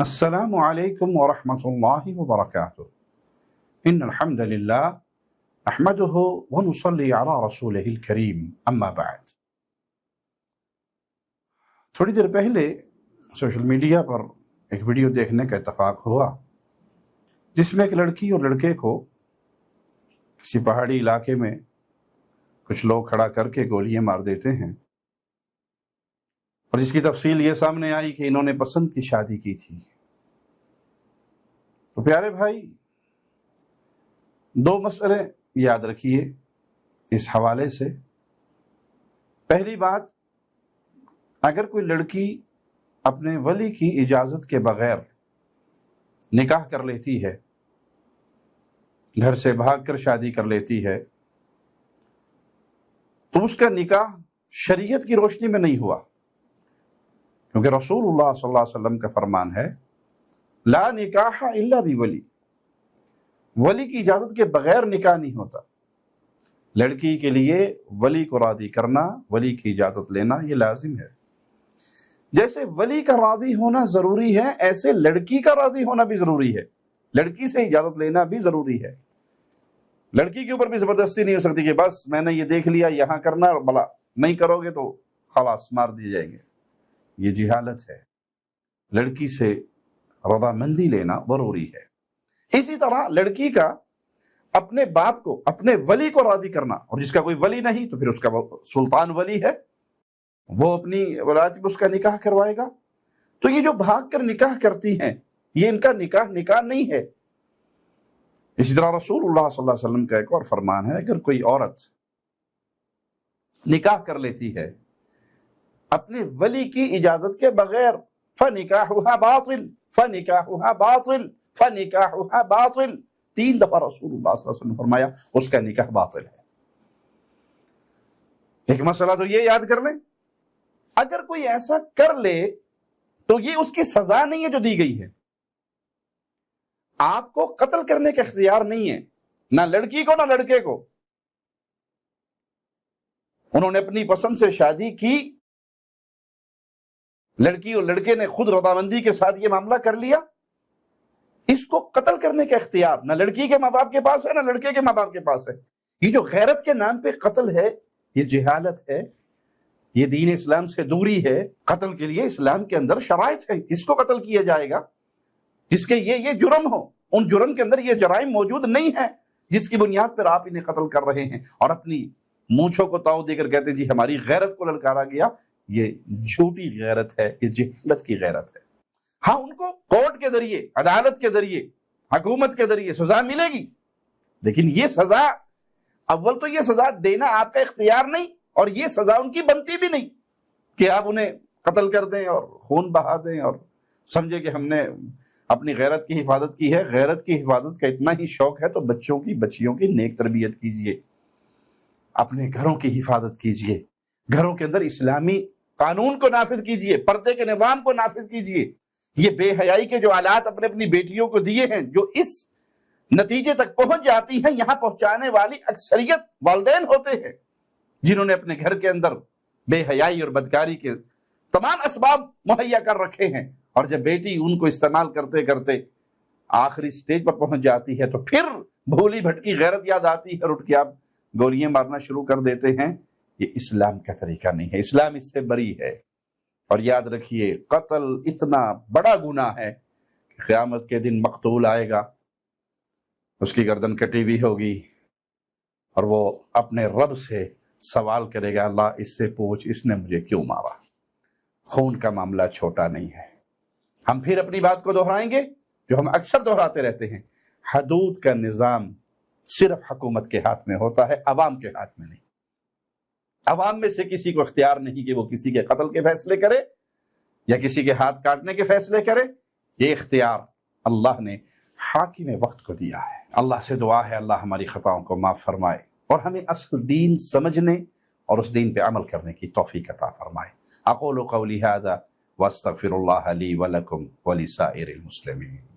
السلام علیکم ورحمۃ اللہ وبرکاتہ ان الحمد للہ نحمده ونصلی علی رسولہ الکریم اما بعد۔ تھوڑی دیر پہلے سوشل میڈیا پر ایک ویڈیو دیکھنے کا اتفاق ہوا جس میں ایک لڑکی اور لڑکے کو کسی پہاڑی علاقے میں کچھ لوگ کھڑا کر کے گولیاں مار دیتے ہیں، اور جس کی تفصیل یہ سامنے آئی کہ انہوں نے پسند کی شادی کی تھی۔ تو پیارے بھائی، دو مسئلے یاد رکھیے اس حوالے سے۔ پہلی بات، اگر کوئی لڑکی اپنے ولی کی اجازت کے بغیر نکاح کر لیتی ہے، گھر سے بھاگ کر شادی کر لیتی ہے، تو اس کا نکاح شریعت کی روشنی میں نہیں ہوا، کیونکہ رسول اللہ صلی اللہ علیہ وسلم کا فرمان ہے لا نکاح الا بولی، ولی کی اجازت کے بغیر نکاح نہیں ہوتا۔ لڑکی کے لیے ولی کو راضی کرنا، ولی کی اجازت لینا یہ لازم ہے۔ جیسے ولی کا راضی ہونا ضروری ہے، ایسے لڑکی کا راضی ہونا بھی ضروری ہے، لڑکی سے اجازت لینا بھی ضروری ہے۔ لڑکی کے اوپر بھی زبردستی نہیں ہو سکتی کہ بس میں نے یہ دیکھ لیا یہاں کرنا، بلا نہیں کرو گے تو خلاص مار دیے جائیں گے، یہ جہالت ہے۔ لڑکی سے رضامندی لینا ضروری ہے۔ اسی طرح لڑکی کا اپنے باپ کو، اپنے ولی کو راضی کرنا، اور جس کا کوئی ولی نہیں تو پھر اس کا سلطان ولی ہے، وہ اپنی ولایت میں اس کا نکاح کروائے گا۔ تو یہ جو بھاگ کر نکاح کرتی ہیں، یہ ان کا نکاح نہیں ہے۔ اسی طرح رسول اللہ صلی اللہ علیہ وسلم کا ایک اور فرمان ہے، اگر کوئی عورت نکاح کر لیتی ہے اپنے ولی کی اجازت کے بغیر، فَنِكَاحُهَا بَاطِل فَنِكَاحُهَا بَاطِل فَنِكَاحُهَا بَاطِل، 3 دفعہ رسول اللہ صلی اللہ علیہ وسلم نے فرمایا اس کا نکاح باطل ہے۔ ایک مسئلہ تو یہ یاد کر لیں، اگر کوئی ایسا کر لے تو یہ اس کی سزا نہیں ہے جو دی گئی ہے۔ آپ کو قتل کرنے کا اختیار نہیں ہے، نہ لڑکی کو نہ لڑکے کو۔ انہوں نے اپنی پسند سے شادی کی، لڑکی اور لڑکے نے خود رضامندی کے ساتھ یہ معاملہ کر لیا، اس کو قتل کرنے کا اختیار نہ لڑکی کے ماں باپ کے پاس ہے نہ لڑکے کے ماں باپ کے پاس ہے۔ یہ جو غیرت کے نام پہ قتل ہے، یہ جہالت ہے، یہ دین اسلام سے دوری ہے۔ قتل کے لیے اسلام کے اندر شرائط ہے، اس کو قتل کیا جائے گا جس کے یہ جرم ہو۔ ان جرم کے اندر یہ جرائم موجود نہیں ہیں جس کی بنیاد پر آپ انہیں قتل کر رہے ہیں، اور اپنی مونچھوں کو تاؤ دے کر کہتے ہیں جی ہماری غیرت کو للکارا گیا۔ یہ جھوٹی غیرت ہے، یہ جہالت کی غیرت ہے۔ ہاں، ان کو کورٹ کے ذریعے، عدالت کے ذریعے، حکومت کے ذریعے سزا ملے گی، لیکن یہ سزا، اول تو یہ سزا دینا آپ کا اختیار نہیں، اور یہ سزا ان کی بنتی بھی نہیں کہ آپ انہیں قتل کر دیں اور خون بہا دیں اور سمجھے کہ ہم نے اپنی غیرت کی حفاظت کی ہے۔ غیرت کی حفاظت کا اتنا ہی شوق ہے تو بچیوں کی نیک تربیت کیجئے، اپنے گھروں کی حفاظت کیجئے، گھروں کے اندر اسلامی قانون کو نافذ کیجئے، پردے کے نظام کو نافذ کیجئے۔ یہ بے حیائی کے جو آلات اپنی بیٹیوں کو دیے ہیں، جو اس نتیجے تک پہنچ جاتی ہیں، یہاں پہنچانے والی اکثریت والدین ہوتے ہیں جنہوں نے اپنے گھر کے اندر بے حیائی اور بدکاری کے تمام اسباب مہیا کر رکھے ہیں، اور جب بیٹی ان کو استعمال کرتے کرتے آخری سٹیج پر پہنچ جاتی ہے تو پھر بھولی بھٹکی غیرت یاد آتی ہے اور اٹھ کے آپ گولیاں مارنا شروع کر دیتے ہیں۔ یہ اسلام کا طریقہ نہیں ہے، اسلام اس سے بری ہے۔ اور یاد رکھیے، قتل اتنا بڑا گناہ ہے کہ قیامت کے دن مقتول آئے گا، اس کی گردن کٹی ہوئی ہوگی، اور وہ اپنے رب سے سوال کرے گا، اللہ اس سے پوچھ اس نے مجھے کیوں مارا۔ خون کا معاملہ چھوٹا نہیں ہے۔ ہم پھر اپنی بات کو دہرائیں گے جو ہم اکثر دہراتے رہتے ہیں، حدود کا نظام صرف حکومت کے ہاتھ میں ہوتا ہے، عوام کے ہاتھ میں نہیں۔ عوام میں سے کسی کو اختیار نہیں کہ وہ کسی کے قتل کے فیصلے کرے یا کسی کے ہاتھ کاٹنے کے فیصلے کرے۔ یہ اختیار اللہ نے حاکم وقت کو دیا ہے۔ اللہ سے دعا ہے اللہ ہماری خطاؤں کو معاف فرمائے اور ہمیں اصل دین سمجھنے اور اس دین پہ عمل کرنے کی توفیق عطا فرمائے۔ اقول قولی ھذا واستغفر اللہ لی ولکم ولسائر المسلمین۔